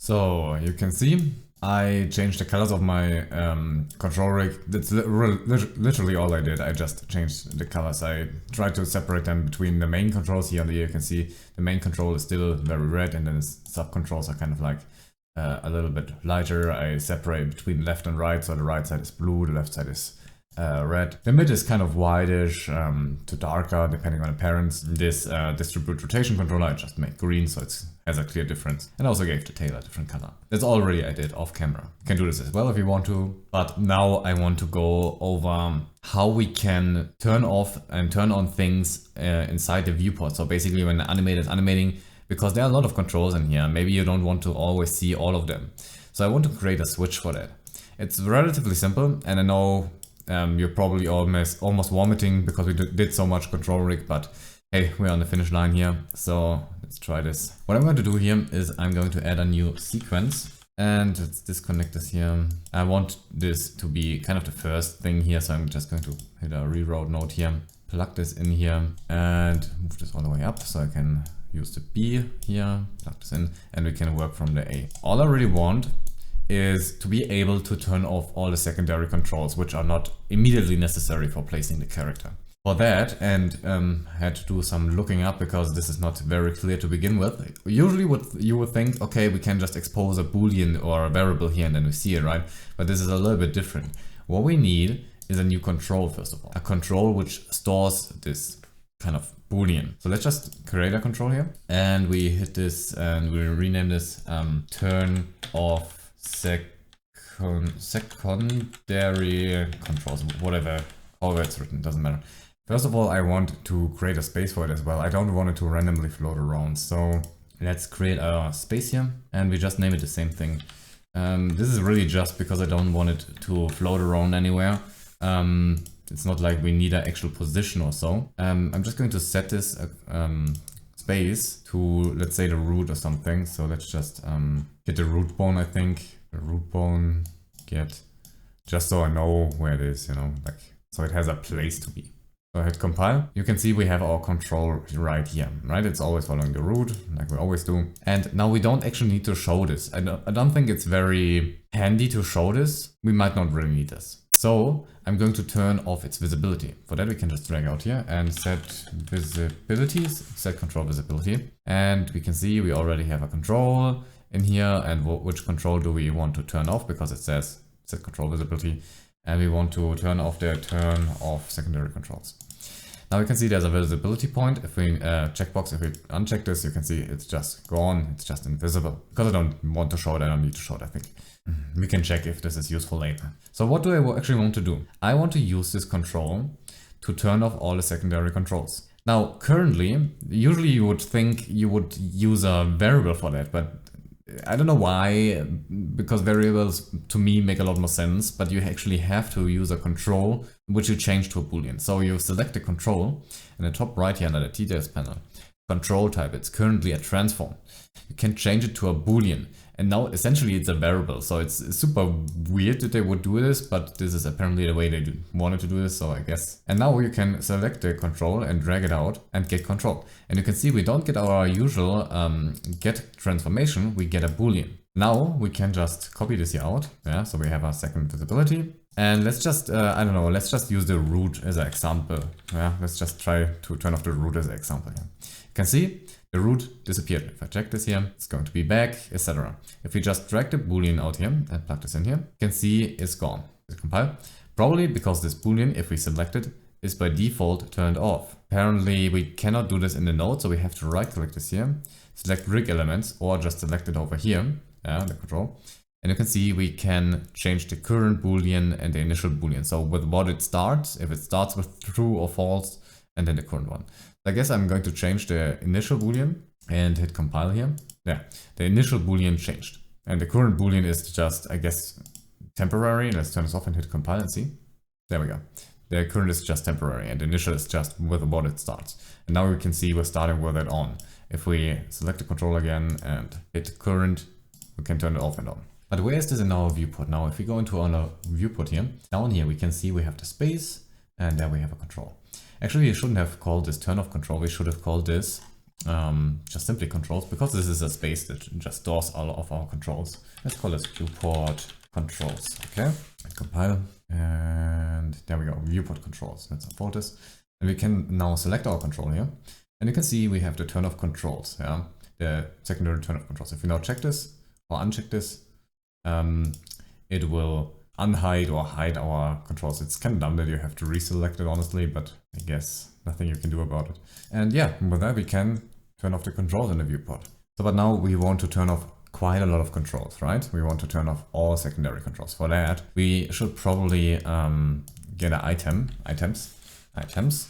So you can see I changed the colors of my control rig. That's literally all I did. I just changed the colors. I tried to separate them between the main controls. Here on the you can see the main control is still very red, and then the sub controls are kind of like a little bit lighter. I separate between left and right, so the right side is blue, the left side is red. The mid is kind of whitish to darker depending on the parents. This distribute rotation controller I just made green, so it has a clear difference, and also gave the tail a different color. That's already I did off camera. You can do this as well if you want to, but now I want to go over how we can turn off and turn on things inside the viewport. So basically when the animator is animating, because there are a lot of controls in here, maybe you don't want to always see all of them. So I want to create a switch for that. It's relatively simple, and I know you're probably almost vomiting because we did so much control rig, but hey, we're on the finish line here, so let's try this. What I'm going to do here is I'm going to add a new sequence, and let's disconnect this here. I want this to be kind of the first thing here, so I'm just going to hit a reroute node here, plug this in here, and move this all the way up so I can use the B here, plug this in, and we can work from the A. All I really want is to be able to turn off all the secondary controls, which are not immediately necessary for placing the character. For that, and had to do some looking up because this is not very clear to begin with. Usually you would think, okay, we can just expose a boolean or a variable here and then we see it, right? But this is a little bit different. What we need is a new control, first of all. A control which stores this kind of boolean. So let's just create a control here, and we hit this and we rename this turn off secondary controls, whatever, however it's written, doesn't matter. First of all, I want to create a space for it as well. I don't want it to randomly float around. So let's create a space here, and we just name it the same thing. This is really just because I don't want it to float around anywhere. It's not like we need an actual position or so. I'm just going to set this space to, let's say, the root or something. So let's just get the root bone, I think. The root bone, get, just so I know where it is, you know, like, so it has a place to be. So I hit compile. You can see we have our control right here, right? It's always following the root, like we always do. And now we don't actually need to show this. I don't think it's very handy to show this. We might not really need this. So I'm going to turn off its visibility. For that, we can just drag out here and set visibilities, set control visibility. And we can see we already have a control in here, and which control do we want to turn off, because it says set control visibility, and we want to turn off the turn off secondary controls. Now we can see there's a visibility point. If we checkbox, if we uncheck this, you can see it's just gone, it's just invisible. Because I don't want to show it, I don't need to show it, I think. We can check if this is useful later. So what do I actually want to do? I want to use this control to turn off all the secondary controls. Now currently, usually you would think you would use a variable for that, but I don't know why, because variables to me make a lot more sense, but you actually have to use a control which you change to a boolean. So you select the control in the top right here under the details panel, control type, it's currently a transform. You can change it to a boolean, and now essentially it's a variable. So it's super weird that they would do this, but this is apparently the way they wanted to do this, so I guess. And now you can select the control and drag it out and get control. And you can see we don't get our usual get transformation, we get a boolean. Now we can just copy this here out. Yeah, so we have our second visibility. And let's just, I don't know, let's just use the root as an example. Yeah, let's just try to turn off the root as an example here. You can see the root disappeared. If I check this here, it's going to be back, etc. If we just drag the boolean out here and plug this in here, you can see it's gone. Let's compile. Probably because this boolean, if we select it, is by default turned off. Apparently we cannot do this in the node, so we have to right click this here, select rig elements, or just select it over here, the control. And you can see we can change the current boolean and the initial boolean. So with what it starts, if it starts with true or false, and then the current one. I guess I'm going to change the initial boolean and hit compile here. Yeah, the initial boolean changed. And the current boolean is just, I guess, temporary. Let's turn this off and hit compile and see. There we go. The current is just temporary and the initial is just with what it starts. And now we can see we're starting with it on. If we select the control again and hit current, we can turn it off and on. But where is this in our viewport? Now, if we go into our viewport here, down here we can see we have the space and there we have a control. Actually, we shouldn't have called this turn off control. We should have called this just simply controls, because this is a space that just stores all of our controls. Let's call this viewport controls. Okay, compile, and there we go, viewport controls. Let's unfold this, and we can now select our control here, and you can see we have the turn off controls. Yeah, the secondary turn off controls. If we now check this or uncheck this, it will unhide or hide our controls. It's kind of dumb that you have to reselect it, honestly, but I guess nothing you can do about it. And yeah, with that we can turn off the controls in the viewport. So, but now we want to turn off quite a lot of controls, right? We want to turn off all secondary controls. For that, we should probably get an items.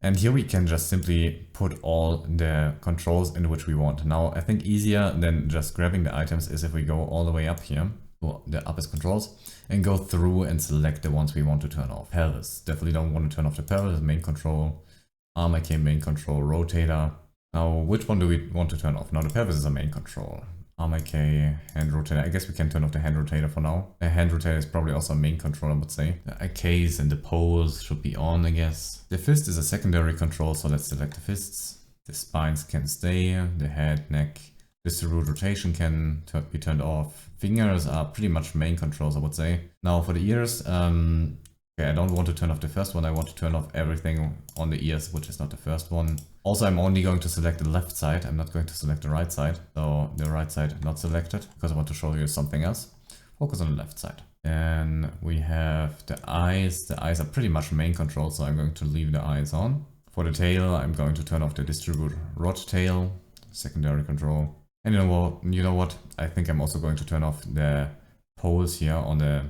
And here we can just simply put all the controls in which we want. Now, I think easier than just grabbing the items is if we go all the way up here, the up is controls, and go through and select the ones we want to turn off. Pelvis, definitely don't want to turn off the pelvis, main control, arm IK main control, rotator. Now, which one do we want to turn off? Now, the pelvis is a main control. Arm IK, hand rotator. I guess we can turn off the hand rotator for now. The hand rotator is probably also a main control, I would say. The IKs and the poles should be on, I guess. The fist is a secondary control, so let's select the fists. The spines can stay, the head, neck. Distribute rotation can be turned off. Fingers are pretty much main controls, I would say. Now for the ears, okay, I don't want to turn off the first one. I want to turn off everything on the ears, which is not the first one. Also, I'm only going to select the left side. I'm not going to select the right side. So the right side not selected because I want to show you something else. Focus on the left side. Then we have the eyes. The eyes are pretty much main control, so I'm going to leave the eyes on. For the tail, I'm going to turn off the distribute rod tail, secondary control. And you know what? I think I'm also going to turn off the poles here on the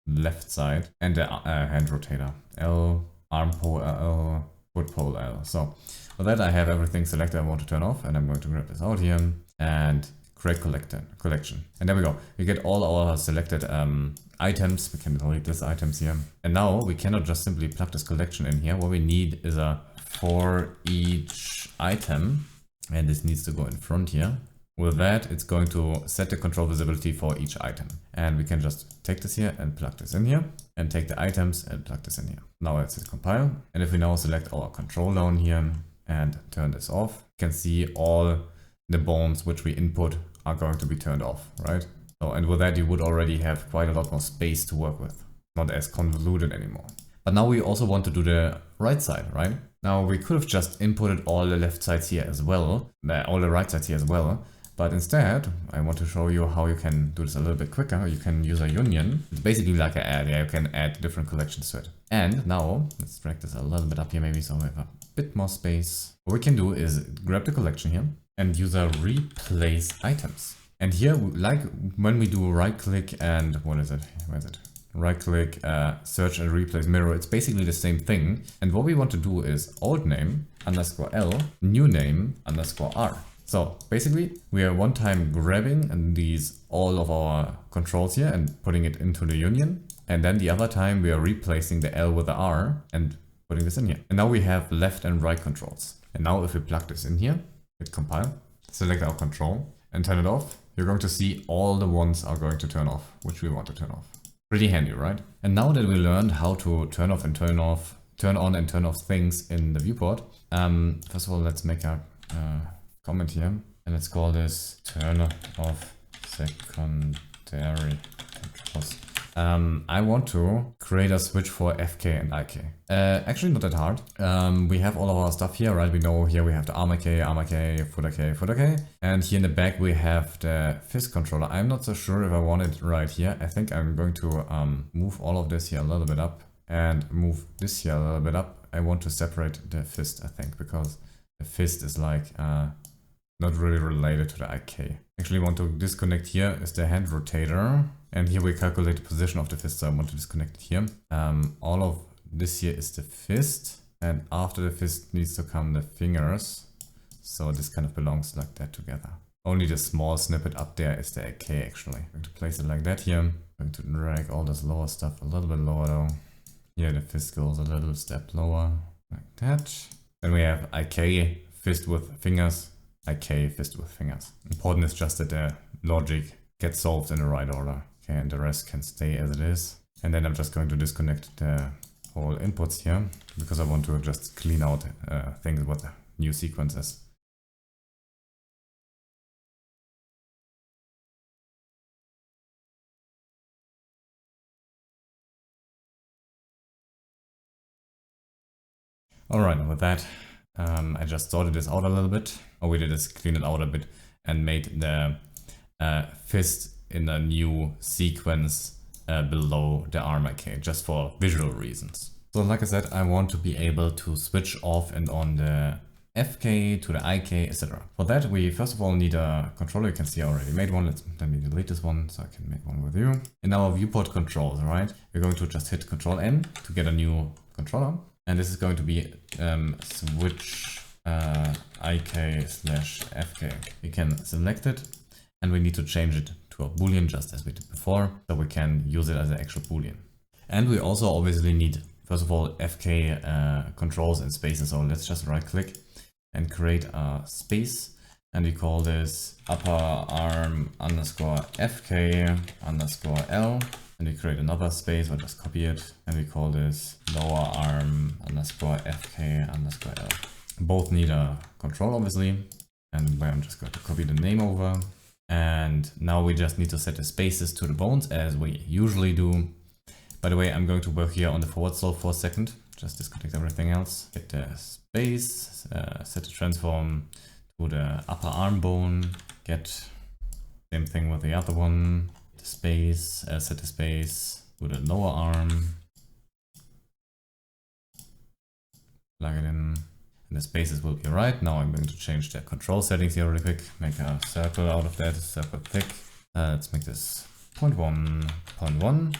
left side and the hand rotator. L, arm pole L, foot pole L. So with that, I have everything selected I want to turn off, and I'm going to grab this out here and create collection. And there we go. We get all our selected items. We can delete these items here. And now we cannot just simply plug this collection in here. What we need is a for each item, and this needs to go in front here. With that, it's going to set the control visibility for each item. And we can just take this here and plug this in here, and take the items and plug this in here. Now let's hit compile. And if we now select our control down here and turn this off, you can see all the bones which we input are going to be turned off, right? So, and with that, you would already have quite a lot more space to work with, not as convoluted anymore. But now we also want to do the right side, right? Now we could have just inputted all the left sides here as well, all the right sides here as well. But instead, I want to show you how you can do this a little bit quicker. You can use a union. It's basically like an add. Yeah, you can add different collections to it. And now, let's drag this a little bit up here maybe so we have a bit more space. What we can do is grab the collection here and use a replace items. And here, like when we do right click and what is it? Where is it? Right click, search and replace mirror. It's basically the same thing. And what we want to do is old name underscore L, new name underscore R. So basically we are one time grabbing all of our controls here and putting it into the union. And then the other time we are replacing the L with the R and putting this in here. And now we have left and right controls. And now if we plug this in here, hit compile, select our control and turn it off, you're going to see all the ones are going to turn off, which we want to turn off. Pretty handy, right? And now that we learned how to turn off and turn on and turn off things in the viewport, first of all, let's make a comment here, and let's call this turn off secondary controls. I want to create a switch for FK and IK. Actually not that hard. We have all of our stuff here, right? We know here we have the arm IK, foot IK. And here in the back we have the fist controller. I'm not so sure if I want it right here. I think I'm going to move all of this here a little bit up and move this here a little bit up. I want to separate the fist, I think, because the fist is like not really related to the IK. Actually, I want to disconnect here is the hand rotator. And here we calculate the position of the fist, so I want to disconnect it here. All of this here is the fist. And after the fist needs to come the fingers. So this kind of belongs like that together. Only the small snippet up there is the IK actually. I'm going to place it like that here. I'm going to drag all this lower stuff a little bit lower though. Here the fist goes a little step lower, like that. Then we have IK, fist with fingers. IK, fist with fingers. Important is just that the logic gets solved in the right order. Okay, and the rest can stay as it is. And then I'm just going to disconnect the whole inputs here because I want to just clean out things with new sequences. Alright, with that, I just sorted this out a little bit. All we did is clean it out a bit and made the fist in a new sequence below the arm IK, just for visual reasons. So like I said, I want to be able to switch off and on the FK to the IK, etc. For that, we first of all need a controller. You can see I already made one. Let me delete this one so I can make one with you. In our viewport controls, right, we're going to just hit Ctrl N to get a new controller. And this is going to be switch IK/FK. We can select it and we need to change it to a boolean just as we did before, so we can use it as an actual boolean. And we also obviously need, first of all, FK controls and spaces. So let's just right click and create a space, and we call this upper arm underscore FK underscore L, and we create another space, we'll just copy it, and we call this lower arm underscore FK underscore L. Both need a control obviously, and I'm just going to copy the name over. And now we just need to set the spaces to the bones as we usually do. By the way, I'm going to work here on the forward slope for a second. Just disconnect everything else. Get the space, set the transform to the upper arm bone. Get same thing with the other one. The space, set the space to the lower arm. Plug it in. And the spaces will be right. Now I'm going to change the control settings here really quick. Make a circle out of that, circle thick. Let's make this 0.1, 0.1.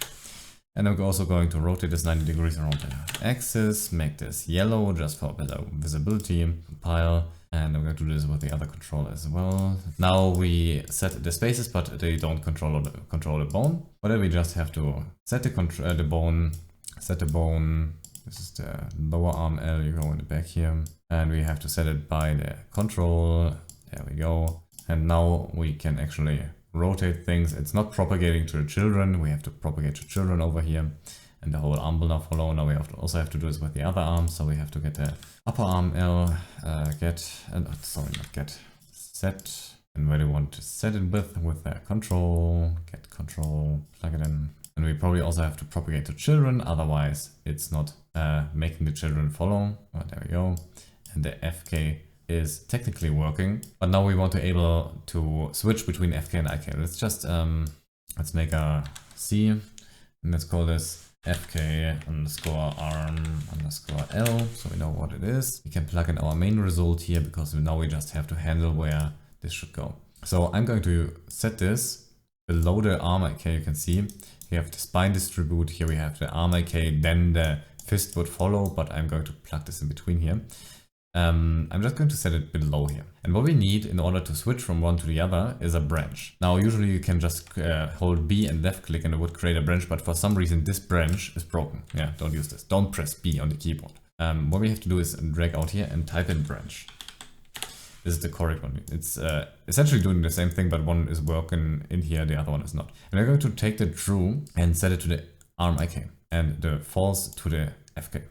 And I'm also going to rotate this 90 degrees around the axis, make this yellow just for better visibility, compile, and I'm going to do this with the other controller as well. Now we set the spaces, but they don't control the bone. But then we just have to set the bone, set the bone. This is the lower arm L, you go in the back here, and we have to set it by the control. There we go. And now we can actually rotate things. It's not propagating to the children. We have to propagate to children over here, and the whole arm will now follow. Now we also have to do this with the other arm. So we have to get the upper arm L, set, and where do we want to set it with the control, get control, plug it in. And we probably also have to propagate to children, otherwise it's not making the children follow. Oh, there we go. And the FK is technically working, but now we want to be able to switch between FK and IK. Let's just let's make a C, and let's call this FK underscore arm underscore L, so we know what it is. We can plug in our main result here because now we just have to handle where this should go. So I'm going to set this below the arm IK. You can see we have the spine distribute, here we have the arm IK, then the fist would follow, but I'm going to plug this in between here. I'm just going to set it below here. And what we need in order to switch from one to the other is a branch. Now usually you can just hold B and left click and it would create a branch, but for some reason this branch is broken. Yeah, don't use this. Don't press B on the keyboard. What we have to do is drag out here and type in branch. This is the correct one. It's essentially doing the same thing, but one is working in here, the other one is not. And we're going to take the true and set it to the arm IK and the false to the FK.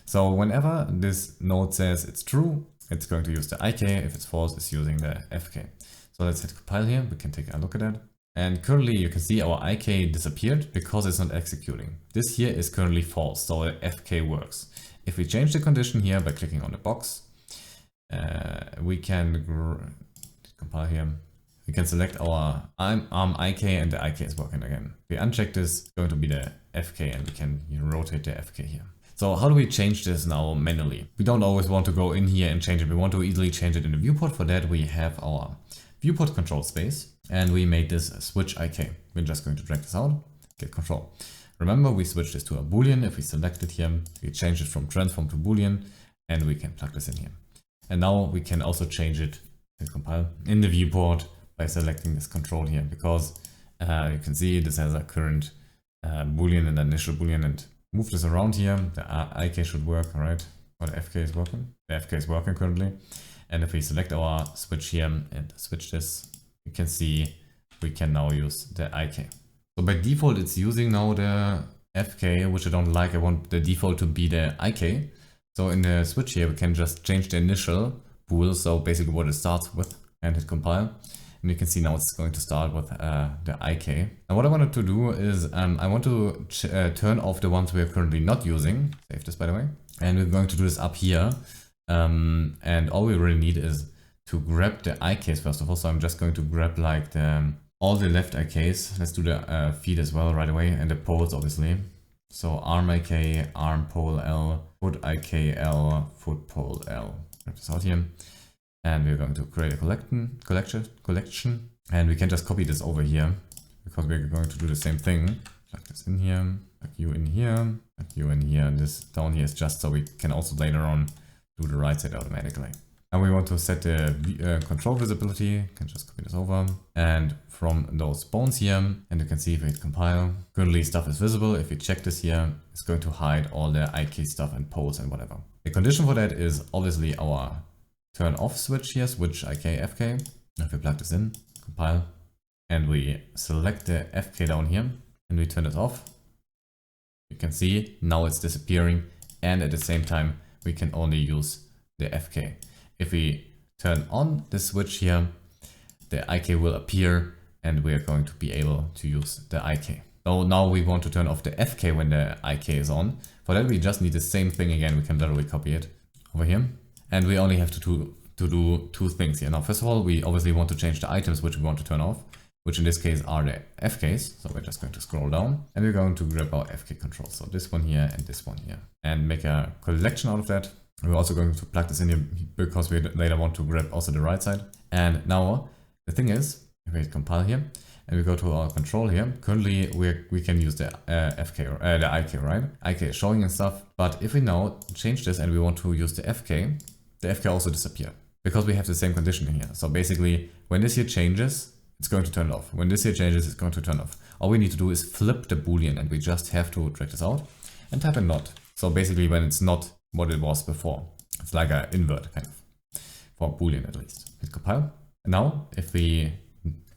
So whenever this node says it's true, it's going to use the IK. If it's false, it's using the FK. So let's hit compile here. We can take a look at that. And currently you can see our IK disappeared because it's not executing. This here is currently false, so the FK works. If we change the condition here by clicking on the box, we can compile here. We can select our arm IK and the IK is working again. If we uncheck this, it's going to be the FK and we can rotate the FK here. So how do we change this now manually? We don't always want to go in here and change it. We want to easily change it in the viewport. For that, we have our viewport control space and we made this switch IK. We're just going to drag this out, get control. Remember, we switched this to a boolean. If we select it here, we change it from transform to boolean and we can plug this in here. And now we can also change it and compile in the viewport by selecting this control here, because you can see this has a current boolean and initial boolean, and move this around here. The IK should work, right? Or the FK is working. The FK is working currently. And if we select our switch here and switch this, you can see we can now use the IK. So by default, it's using now the FK, which I don't like. I want the default to be the IK. So in the switch here, we can just change the initial bool. So basically what it starts with, and hit compile. And you can see now it's going to start with the IK. And what I wanted to do is I want to turn off the ones we are currently not using. Save this, by the way. And we're going to do this up here. And all we really need is to grab the IKs first of all. So I'm just going to grab like all the left IKs. Let's do the feed as well right away, and the poles obviously. So arm IK, arm pole L, foot IK L, foot pole L. Grab this out here. And we're going to create a collection. And we can just copy this over here because we're going to do the same thing. Plug this in here, plug you in here, plug you in here. And this down here is just so we can also later on do the right side automatically. And we want to set the control visibility. You can just copy this over. And from those bones here, and you can see if we hit compile, currently stuff is visible. If we check this here, it's going to hide all the IK stuff and poles and whatever. The condition for that is obviously our turn off switch here, switch IK FK. If we plug this in, compile, and we select the FK down here, and we turn it off, you can see now it's disappearing, and at the same time we can only use the FK. If we turn on the switch here, the IK will appear and we are going to be able to use the IK. So now we want to turn off the FK when the IK is on. For that we just need the same thing again. We can literally copy it over here. And we only have to do two things here. Now, first of all, we obviously want to change the items which we want to turn off, which in this case are the FKs. So we're just going to scroll down and we're going to grab our FK controls. So this one here and this one here, and make a collection out of that. We're also going to plug this in here because we later want to grab also the right side. And now the thing is, if we compile here and we go to our control here, currently we can use the FK or the IK, right? IK is showing and stuff. But if we now change this and we want to use the FK also disappears because we have the same condition in here. So basically, when this here changes, it's going to turn it off. When this here changes, it's going to turn off. All we need to do is flip the boolean, and we just have to drag this out and type a not. So basically, when it's not what it was before, it's like an invert kind of, for boolean at least. Hit compile. And now, if we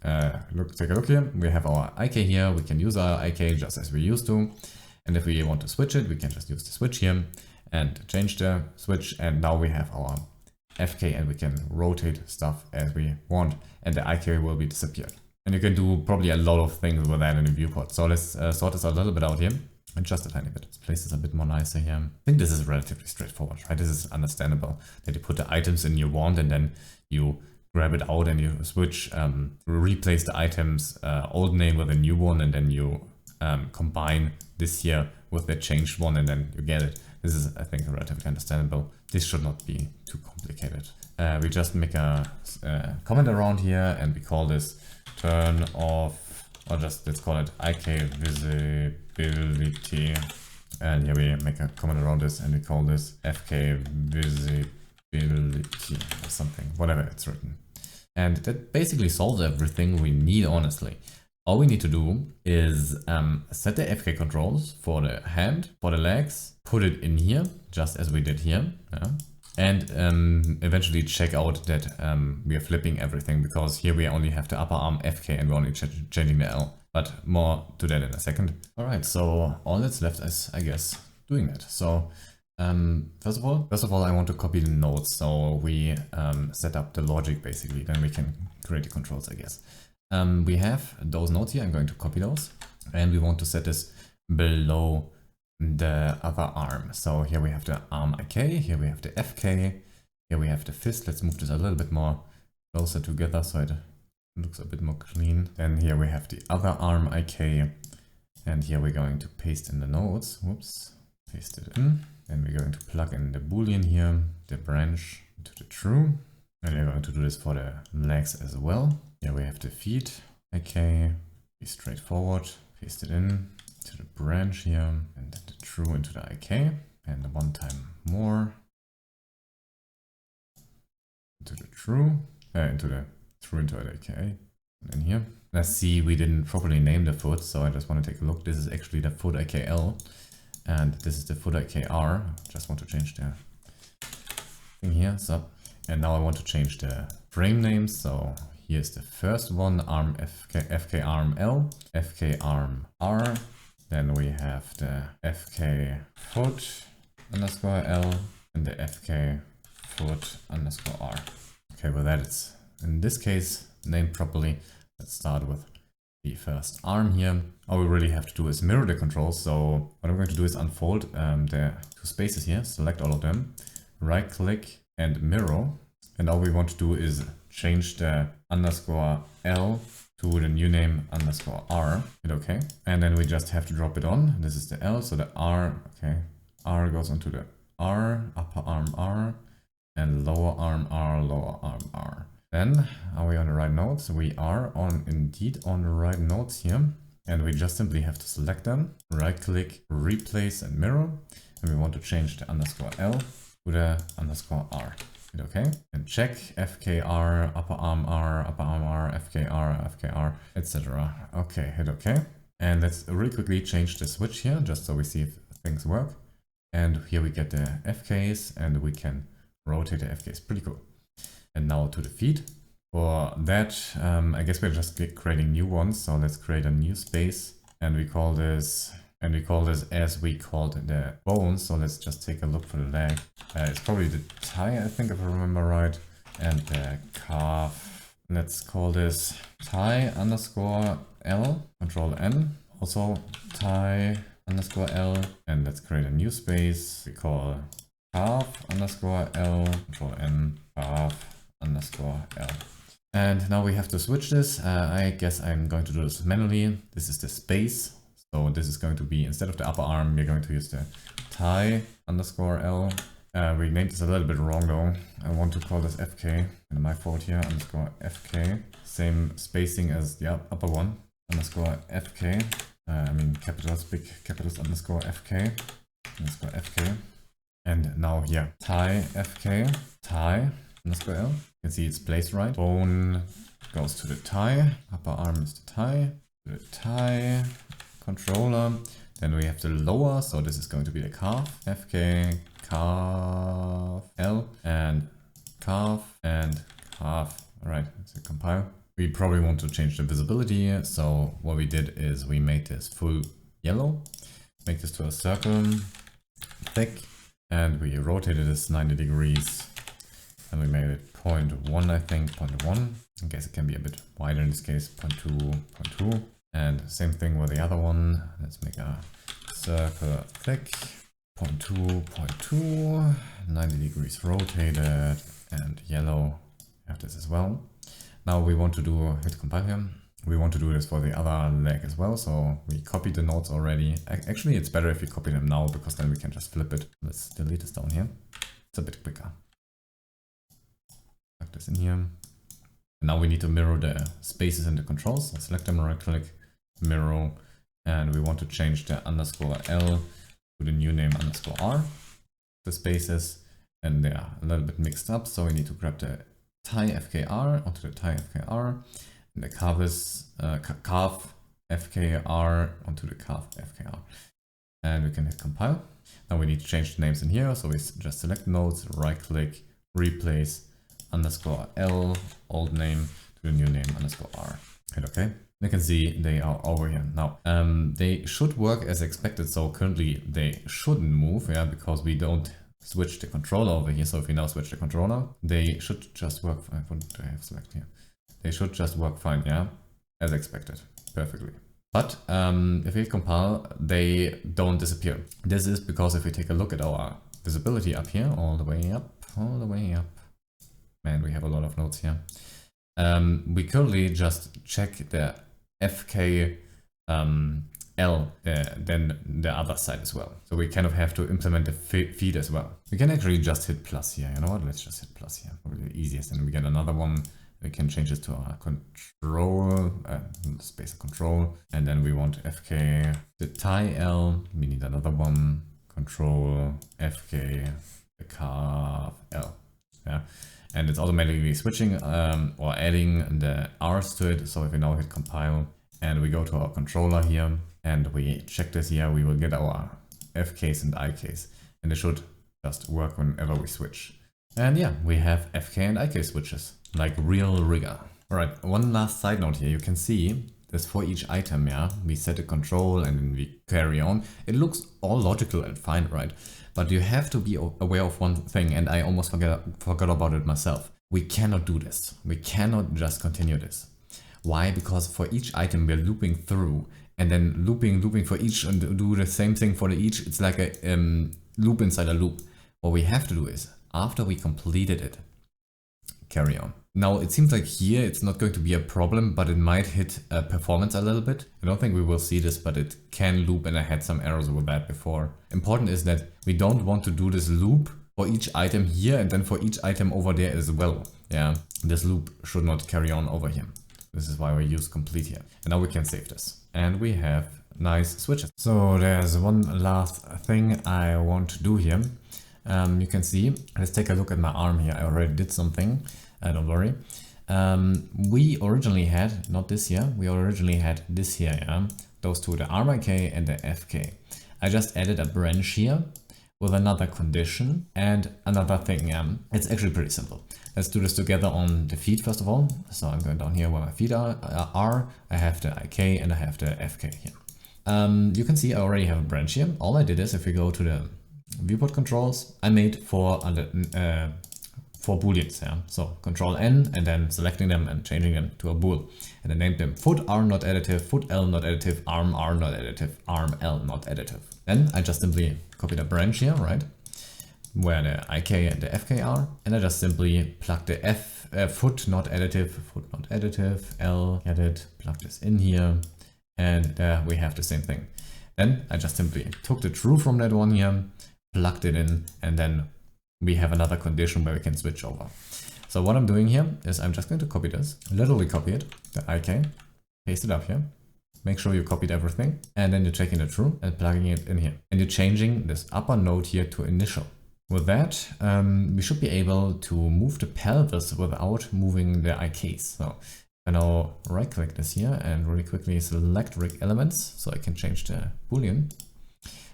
take a look here, we have our IK here. We can use our IK just as we used to. And if we want to switch it, we can just use the switch here and change the switch. And now we have our FK and we can rotate stuff as we want. And the IK will be disappeared. And you can do probably a lot of things with that in the viewport. So let's sort this a little bit out here. And just a tiny bit. Let's place this a bit more nicer here. I think this is relatively straightforward, right? This is understandable that you put the items in you want and then you grab it out and you switch, replace the items old name with a new one, and then you combine this here with the changed one and then you get it. This is, I think, relatively understandable. This should not be too complicated. We just make a comment around here and we call this turn off, or just let's call it IK visibility. And here we make a comment around this and we call this FK visibility or something, whatever it's written. And that basically solves everything we need, honestly. All we need to do is set the FK controls for the hand, for the legs, put it in here, just as we did here. Yeah. And eventually check out that we are flipping everything, because here we only have the upper arm FK and we're only changing the L. But more to that in a second. All right, so all that's left is, I guess, doing that. So first of all, I want to copy the nodes. So we set up the logic basically, then we can create the controls, I guess. We have those nodes here. I'm going to copy those, and we want to set this below the other arm. So here we have the arm IK, here we have the FK, here we have the fist. Let's move this a little bit more closer together so it looks a bit more clean. Then here we have the other arm IK, and here we're going to paste in the nodes. Whoops, paste it in. Then we're going to plug in the boolean here, the branch into the true. And we're going to do this for the legs as well. Here we have the feet IK, be straightforward, paste it in to the branch here, and then the true into the IK, and one time more into the true, into the true into the IK, and then here. Let's see, we didn't properly name the foot, so I just want to take a look. This is actually the foot IKL, and this is the foot IKR. Just want to change the thing here, so, and now I want to change the frame names. So here's the first one, arm FK arm L, FK arm R. Then we have the FK foot underscore L and the FK foot underscore R. Okay, with that, it's in this case named properly. Let's start with the first arm here. All we really have to do is mirror the controls. So what I'm going to do is unfold the two spaces here, select all of them, right click and mirror. And all we want to do is change the underscore L to the new name underscore R. Hit OK. And then we just have to drop it on. This is the L, so the R, okay. R goes onto the R, upper arm R, and lower arm R, lower arm R. Then, are we on the right nodes? We are indeed on the right nodes here. And we just simply have to select them, right click, replace and mirror. And we want to change the underscore L to the underscore R. Hit OK. And check FKR, upper arm R, FKR, etc. Okay, hit OK. And let's really quickly change the switch here, just so we see if things work. And here we get the FKs and we can rotate the FKs. Pretty cool. And now to the feet. For that, I guess we're just creating new ones. So let's create a new space and we call this as we called the bones. So let's just take a look for the leg. It's probably the thigh, I think, if I remember right. And the calf. Let's call this thigh underscore L, Control N. Also thigh underscore L, and let's create a new space we call calf underscore L, Control N, calf underscore L. And now we have to switch this. I guess I'm going to do this manually. This is the space. So this is going to be, instead of the upper arm, we're going to use the thigh underscore L. We named this a little bit wrong though. I want to call this FK, and my fault here, underscore FK. Same spacing as the upper one, underscore FK. I mean capitals, big capitals underscore FK, underscore FK. And now here, thigh FK, thigh underscore L. You can see it's placed right. Bone goes to the thigh, upper arm is the thigh, to the thigh, controller. Then we have the lower, so this is going to be the calf, FK, calf, L, and calf, and calf. All right, let's compile. We probably want to change the visibility, so what we did is we made this full yellow, make this to a circle, thick, and we rotated this 90 degrees, and we made it 0.1, I think, 0.1. I guess it can be a bit wider in this case, 0.2, 0.2. And same thing with the other one. Let's make a circle thick, 0.2, 0.2, 90 degrees rotated, and yellow. We have this as well. Now we want to do, hit compile here. We want to do this for the other leg as well. So we copied the nodes already. Actually, it's better if you copy them now because then we can just flip it. Let's delete this down here. It's a bit quicker. Plug this in here. And now we need to mirror the spaces in the controls. So select them, right click, mirror. And we want to change the underscore L to the new name underscore R. The spaces, and they are a little bit mixed up. So we need to grab the thigh FKR onto the thigh FKR, and the calf is calf FKR onto the calf FKR, and we can hit compile. Now we need to change the names in here, so we just select nodes, right click, replace underscore L old name to the new name underscore R. Hit OK. You can see they are over here now. They should work as expected, so currently they shouldn't move, yeah, because we don't switch the controller over here. So if we now switch the controller, they should just work fine. What do I have select here? They should just work fine, yeah, as expected, perfectly. But if we compile, they don't disappear. This is because if we take a look at our visibility up here, all the way up, man, we have a lot of nodes here. We currently just check the FK L, then the other side as well. So we kind of have to implement the feed as well. We can actually just hit plus here. You know what? Let's just hit plus here. Probably the easiest. And we get another one. We can change this to our control, space of control. And then we want FK, the thigh L. We need another one. Control, FK, the calf L. Yeah. And it's automatically switching or adding the R's to it. So if we now hit compile and we go to our controller here, and we check this here, we will get our FKs and IKs, and they should just work whenever we switch. And yeah, we have FK and IK switches, like real rigor. All right, one last side note here. You can see this for each item, yeah, we set a control and then we carry on. It looks all logical and fine, right? But you have to be aware of one thing, and I almost forgot about it myself. we cannot do this. We cannot just continue this. Why? Because for each item we're looping through and then looping for each and do the same thing for each. It's like a loop inside a loop. What we have to do is, after we completed it, carry on. Now it seems like here it's not going to be a problem, but it might hit performance a little bit. I don't think we will see this, but it can loop, and I had some errors with that before. Important is that we don't want to do this loop for each item here and then for each item over there as well. Yeah, this loop should not carry on over here. This is why we use complete here. And now we can save this. And we have nice switches. So there's one last thing I want to do here. You can see, let's take a look at my arm here. I already did something, don't worry. We originally had, not this here, we originally had this here, yeah? Those two, the arm IK and the FK. I just added a branch here with another condition and another thing. It's actually pretty simple. Let's do this together on the feet first of all. So I'm going down here where my feet are. I have the IK and I have the FK here. You can see I already have a branch here. All I did is, if we go to the viewport controls, I made four booleans. Yeah? So Control N and then selecting them and changing them to a bool. And I named them foot R not additive, foot L not additive, arm R not additive, arm L not additive. Then I just simply copy the branch here, right? Where the IK and the FK are, and I just simply plug the foot not additive, L, get it, plug this in here, and there we have the same thing. Then I just simply took the true from that one here, plugged it in, and then we have another condition where we can switch over. So what I'm doing here is I'm just going to copy this, literally copy it, the IK, paste it up here. Make sure you copied everything, and then you're taking the true and plugging it in here. And you're changing this upper node here to initial. With that, we should be able to move the pelvis without moving the IKs. So I now right click this here and really quickly select rig elements so I can change the boolean.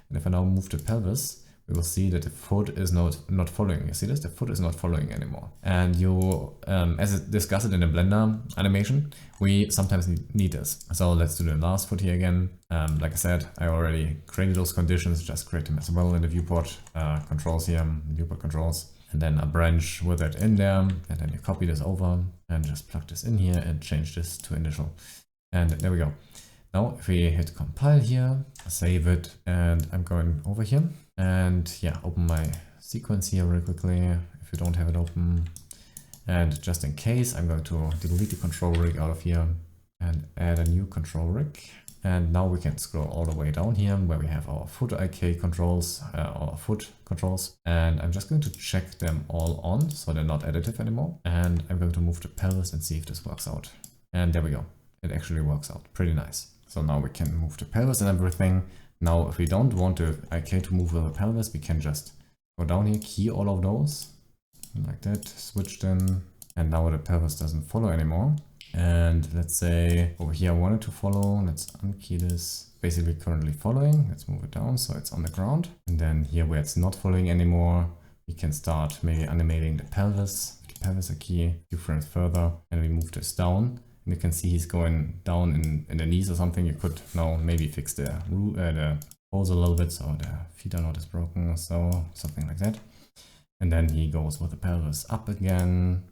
And if I now move the pelvis, we will see that the foot is not following. You see this? The foot is not following anymore. And you, as discussed in the Blender animation, we sometimes need this. So let's do the last foot here again. Like I said, I already created those conditions, just create them as well in the viewport controls here, viewport controls. And then a branch with it in there. And then you copy this over and just plug this in here and change this to initial. And there we go. Now, if we hit compile here, save it, and I'm going over here. And yeah, open my sequence here really quickly, if you don't have it open. And just in case, I'm going to delete the control rig out of here and add a new control rig. And now we can scroll all the way down here where we have our foot IK controls, our foot controls. And I'm just going to check them all on, so they're not additive anymore. And I'm going to move the pelvis and see if this works out. And there we go. It actually works out pretty nice. So now we can move the pelvis and everything. Now, if we don't want the IK to move with the pelvis, we can just go down here, key all of those, like that, switch them, and now the pelvis doesn't follow anymore. And let's say over here I want it to follow, let's unkey this, basically currently following, let's move it down so it's on the ground. And then here where it's not following anymore, we can start maybe animating the pelvis a key a few frames further, and we move this down. You can see he's going down in the knees or something. You could now maybe fix the holes a little bit so the feet are not as broken, so something like that. And then he goes with the pelvis up again,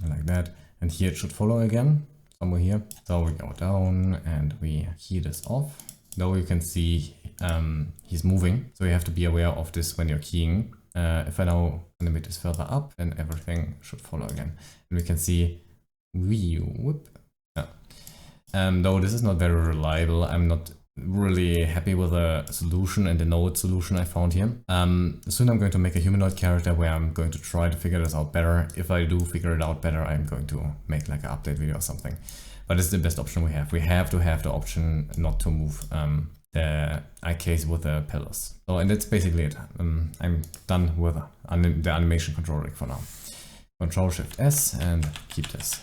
like that. And here it should follow again, somewhere here. So we go down and we key this off. Now you can see he's moving, so you have to be aware of this when you're keying. If I now animate this further up, then everything should follow again. And we can see, whoop. Though this is not very reliable, I'm not really happy with the solution and the node solution I found here. Soon I'm going to make a humanoid character where I'm going to try to figure this out better. If I do figure it out better, I'm going to make like an update video or something. But this is the best option we have. We have to have the option not to move the IKs with the pelvis. So, and that's basically it. I'm done with the animation control rig for now. Control Shift S and keep this.